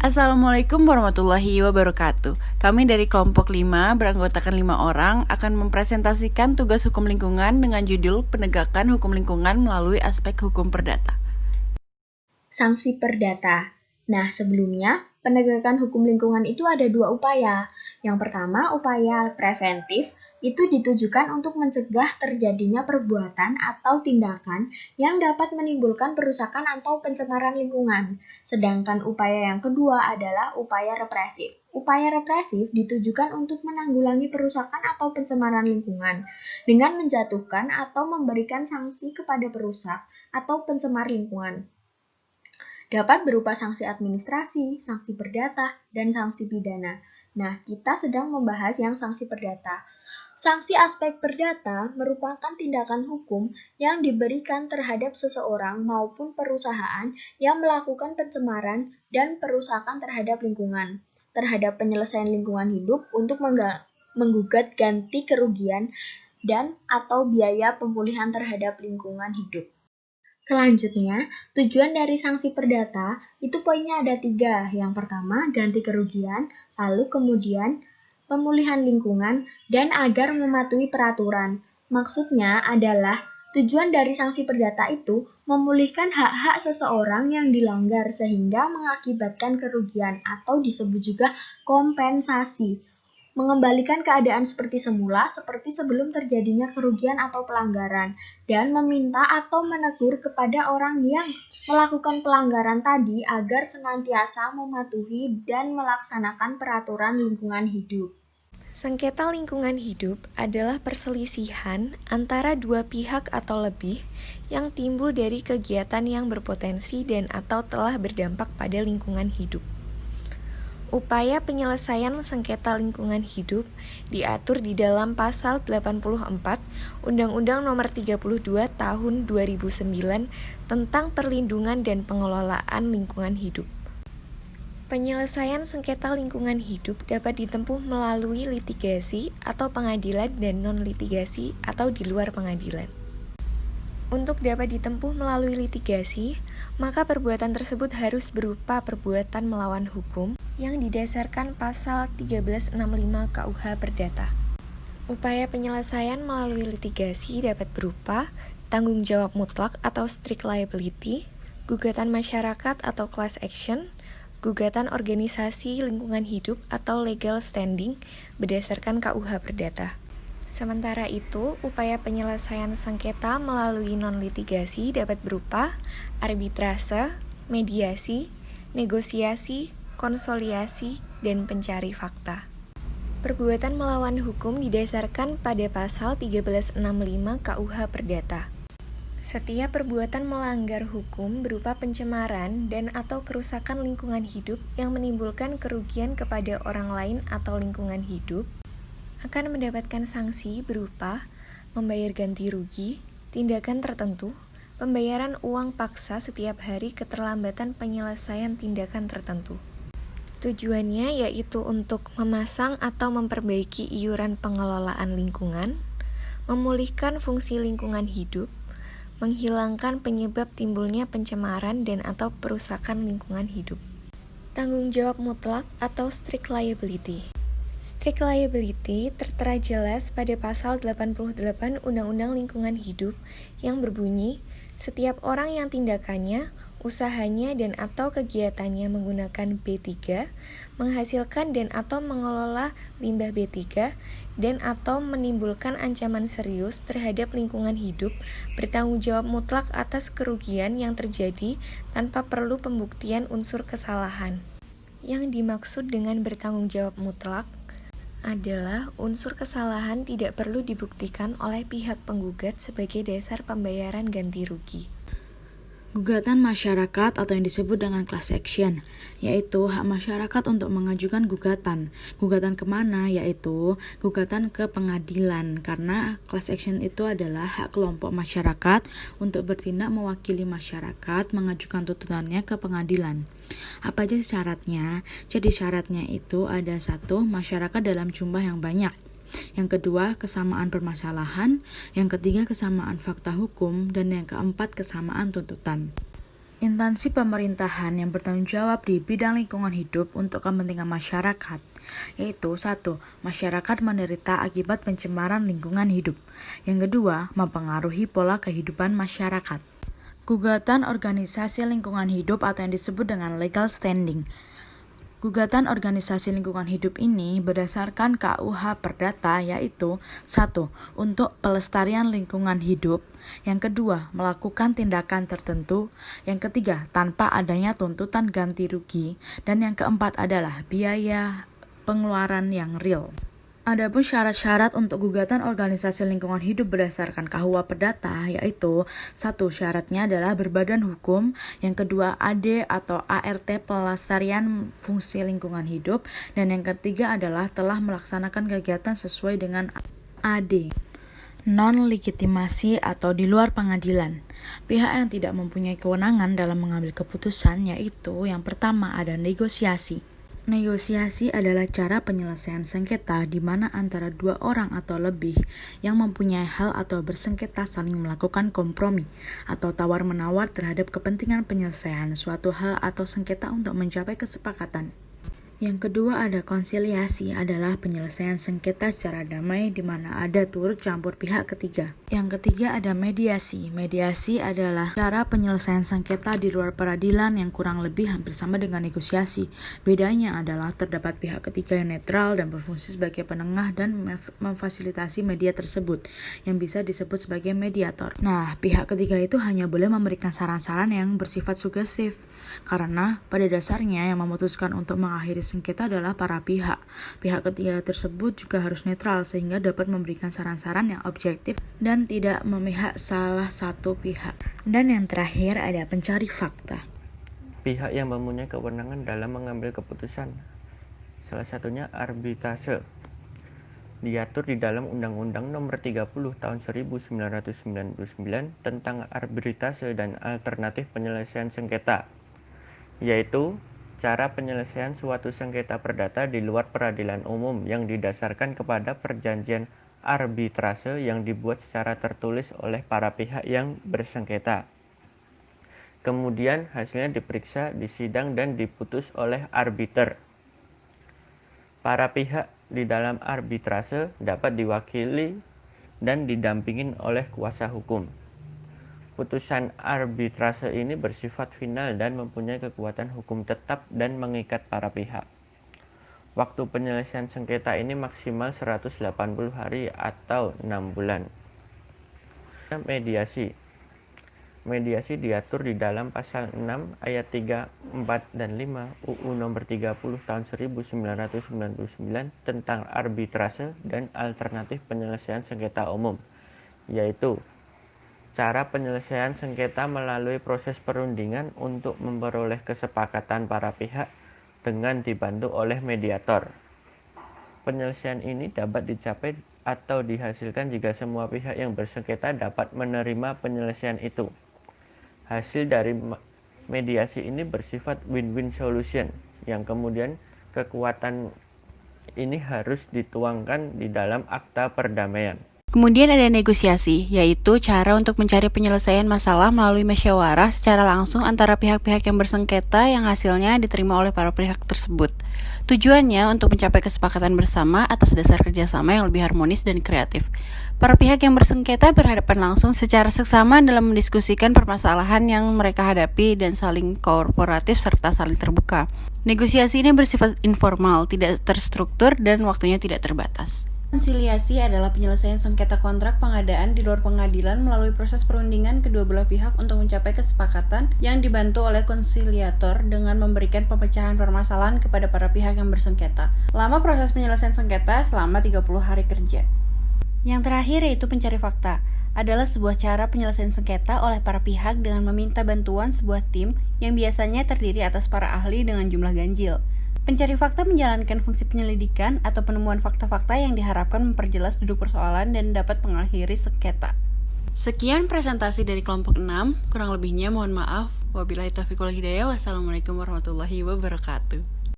Assalamualaikum warahmatullahi wabarakatuh. Kami dari kelompok 5 beranggotakan 5 orang akan mempresentasikan tugas hukum lingkungan dengan judul Penegakan Hukum Lingkungan melalui aspek hukum perdata. Sanksi perdata. Nah, sebelumnya, penegakan hukum lingkungan itu ada dua upaya. Yang pertama, upaya preventif, itu ditujukan untuk mencegah terjadinya perbuatan atau tindakan yang dapat menimbulkan perusakan atau pencemaran lingkungan. Sedangkan upaya yang kedua adalah upaya represif. Upaya represif ditujukan untuk menanggulangi perusakan atau pencemaran lingkungan dengan menjatuhkan atau memberikan sanksi kepada perusak atau pencemar lingkungan. Dapat berupa sanksi administrasi, sanksi perdata, dan sanksi pidana. Nah, kita sedang membahas yang sanksi perdata. Sanksi aspek perdata merupakan tindakan hukum yang diberikan terhadap seseorang maupun perusahaan yang melakukan pencemaran dan perusakan terhadap lingkungan, terhadap penyelesaian lingkungan hidup untuk menggugat ganti kerugian dan atau biaya pemulihan terhadap lingkungan hidup. Selanjutnya, tujuan dari sanksi perdata itu poinnya ada 3. Yang pertama, ganti kerugian, lalu kemudian pemulihan lingkungan, dan agar mematuhi peraturan. Maksudnya adalah tujuan dari sanksi perdata itu memulihkan hak-hak seseorang yang dilanggar sehingga mengakibatkan kerugian atau disebut juga kompensasi. Mengembalikan keadaan seperti semula, seperti sebelum terjadinya kerugian atau pelanggaran, dan meminta atau menegur kepada orang yang melakukan pelanggaran tadi agar senantiasa mematuhi dan melaksanakan peraturan lingkungan hidup. Sengketa lingkungan hidup adalah perselisihan antara dua pihak atau lebih yang timbul dari kegiatan yang berpotensi dan atau telah berdampak pada lingkungan hidup. Upaya penyelesaian sengketa lingkungan hidup diatur di dalam Pasal 84 Undang-Undang Nomor 32 Tahun 2009 tentang Perlindungan dan Pengelolaan Lingkungan Hidup. Penyelesaian sengketa lingkungan hidup dapat ditempuh melalui litigasi atau pengadilan dan non-litigasi atau di luar pengadilan. Untuk dapat ditempuh melalui litigasi, maka perbuatan tersebut harus berupa perbuatan melawan hukum yang didasarkan pasal 1365 KUH Perdata. Upaya penyelesaian melalui litigasi dapat berupa tanggung jawab mutlak atau strict liability, gugatan masyarakat atau class action, gugatan organisasi lingkungan hidup atau legal standing berdasarkan KUH Perdata. Sementara itu, upaya penyelesaian sengketa melalui non-litigasi dapat berupa arbitrase, mediasi, negosiasi, konsoliasi, dan pencari fakta. Perbuatan melawan hukum didasarkan pada pasal 1365 KUH Perdata. Setiap perbuatan melanggar hukum berupa pencemaran dan atau kerusakan lingkungan hidup yang menimbulkan kerugian kepada orang lain atau lingkungan hidup akan mendapatkan sanksi berupa membayar ganti rugi, tindakan tertentu, pembayaran uang paksa setiap hari keterlambatan penyelesaian tindakan tertentu. Tujuannya yaitu untuk memasang atau memperbaiki iuran pengelolaan lingkungan, memulihkan fungsi lingkungan hidup, menghilangkan penyebab timbulnya pencemaran dan atau perusakan lingkungan hidup. Tanggung jawab mutlak atau strict liability. Strict liability tertera jelas pada pasal 88 Undang-Undang Lingkungan Hidup yang berbunyi, setiap orang yang tindakannya, usahanya dan atau kegiatannya menggunakan B3, menghasilkan dan atau mengelola limbah B3, dan atau menimbulkan ancaman serius terhadap lingkungan hidup, bertanggung jawab mutlak atas kerugian yang terjadi tanpa perlu pembuktian unsur kesalahan. Yang dimaksud dengan bertanggung jawab mutlak adalah unsur kesalahan tidak perlu dibuktikan oleh pihak penggugat sebagai dasar pembayaran ganti rugi. Gugatan masyarakat atau yang disebut dengan class action, yaitu hak masyarakat untuk mengajukan gugatan. Gugatan kemana? Yaitu gugatan ke pengadilan, karena class action itu adalah hak kelompok masyarakat untuk bertindak mewakili masyarakat mengajukan tuntutannya ke pengadilan. Apa aja syaratnya? Jadi syaratnya itu ada 1, masyarakat dalam jumlah yang banyak. Yang kedua, kesamaan permasalahan. Yang ketiga, kesamaan fakta hukum. Dan yang keempat, kesamaan tuntutan. Instansi pemerintahan yang bertanggung jawab di bidang lingkungan hidup untuk kepentingan masyarakat, yaitu 1. Masyarakat menderita akibat pencemaran lingkungan hidup. Yang kedua, mempengaruhi pola kehidupan masyarakat. Gugatan organisasi lingkungan hidup atau yang disebut dengan legal standing. Gugatan organisasi lingkungan hidup ini berdasarkan KUH Perdata, yaitu 1. Untuk pelestarian lingkungan hidup. Yang kedua, melakukan tindakan tertentu. Yang ketiga, tanpa adanya tuntutan ganti rugi. Dan yang keempat adalah biaya pengeluaran yang real. Adapun syarat-syarat untuk gugatan organisasi lingkungan hidup berdasarkan KUH Perdata, yaitu 1. Syaratnya adalah berbadan hukum. Yang kedua, AD atau ART pelestarian fungsi lingkungan hidup. Dan yang ketiga adalah telah melaksanakan kegiatan sesuai dengan AD. Non-legitimasi atau di luar pengadilan. Pihak yang tidak mempunyai kewenangan dalam mengambil keputusan, yaitu yang pertama ada negosiasi. Negosiasi adalah cara penyelesaian sengketa di mana antara dua orang atau lebih yang mempunyai hal atau bersengketa saling melakukan kompromi atau tawar-menawar terhadap kepentingan penyelesaian suatu hal atau sengketa untuk mencapai kesepakatan. Yang kedua ada konsiliasi, adalah penyelesaian sengketa secara damai di mana ada turut campur pihak ketiga. Yang ketiga ada mediasi. Mediasi adalah cara penyelesaian sengketa di luar peradilan yang kurang lebih hampir sama dengan negosiasi. Bedanya adalah terdapat pihak ketiga yang netral dan berfungsi sebagai penengah dan memfasilitasi media tersebut yang bisa disebut sebagai mediator. Nah, pihak ketiga itu hanya boleh memberikan saran-saran yang bersifat sugestif. Karena pada dasarnya yang memutuskan untuk mengakhiri sengketa adalah para pihak. Pihak ketiga tersebut juga harus netral sehingga dapat memberikan saran-saran yang objektif dan tidak memihak salah satu pihak. Dan yang terakhir ada pencari fakta. Pihak yang mempunyai kewenangan dalam mengambil keputusan. Salah satunya arbitrase. Diatur di dalam Undang-Undang Nomor 30 Tahun 1999 tentang arbitrase dan alternatif penyelesaian sengketa, yaitu cara penyelesaian suatu sengketa perdata di luar peradilan umum yang didasarkan kepada perjanjian arbitrase yang dibuat secara tertulis oleh para pihak yang bersengketa. Kemudian hasilnya diperiksa, disidang, dan diputus oleh arbiter. Para pihak di dalam arbitrase dapat diwakili dan didampingin oleh kuasa hukum. Putusan arbitrase ini bersifat final dan mempunyai kekuatan hukum tetap dan mengikat para pihak. Waktu penyelesaian sengketa ini maksimal 180 hari atau 6 bulan. Mediasi. Mediasi diatur di dalam pasal 6 ayat 3, 4, dan 5 UU Nomor 30 Tahun 1999 tentang arbitrase dan alternatif penyelesaian sengketa umum, yaitu cara penyelesaian sengketa melalui proses perundingan untuk memperoleh kesepakatan para pihak dengan dibantu oleh mediator. Penyelesaian ini dapat dicapai atau dihasilkan jika semua pihak yang bersengketa dapat menerima penyelesaian itu. Hasil dari mediasi ini bersifat win-win solution, yang kemudian kekuatan ini harus dituangkan di dalam akta perdamaian. Kemudian ada negosiasi, yaitu cara untuk mencari penyelesaian masalah melalui musyawarah secara langsung antara pihak-pihak yang bersengketa yang hasilnya diterima oleh para pihak tersebut. Tujuannya untuk mencapai kesepakatan bersama atas dasar kerjasama yang lebih harmonis dan kreatif. Para pihak yang bersengketa berhadapan langsung secara seksama dalam mendiskusikan permasalahan yang mereka hadapi dan saling kooperatif serta saling terbuka. Negosiasi ini bersifat informal, tidak terstruktur, dan waktunya tidak terbatas. Konsiliasi adalah penyelesaian sengketa kontrak pengadaan di luar pengadilan melalui proses perundingan kedua belah pihak untuk mencapai kesepakatan yang dibantu oleh konsiliator dengan memberikan pemecahan permasalahan kepada para pihak yang bersengketa. Lama proses penyelesaian sengketa selama 30 hari kerja. Yang terakhir yaitu pencari fakta. Adalah sebuah cara penyelesaian sengketa oleh para pihak dengan meminta bantuan sebuah tim yang biasanya terdiri atas para ahli dengan jumlah ganjil. Pencari fakta menjalankan fungsi penyelidikan atau penemuan fakta-fakta yang diharapkan memperjelas duduk persoalan dan dapat mengakhiri sengketa. Sekian presentasi dari kelompok 6, kurang lebihnya mohon maaf. Wabillahi taufiq wal hidayah. Wassalamualaikum warahmatullahi wabarakatuh.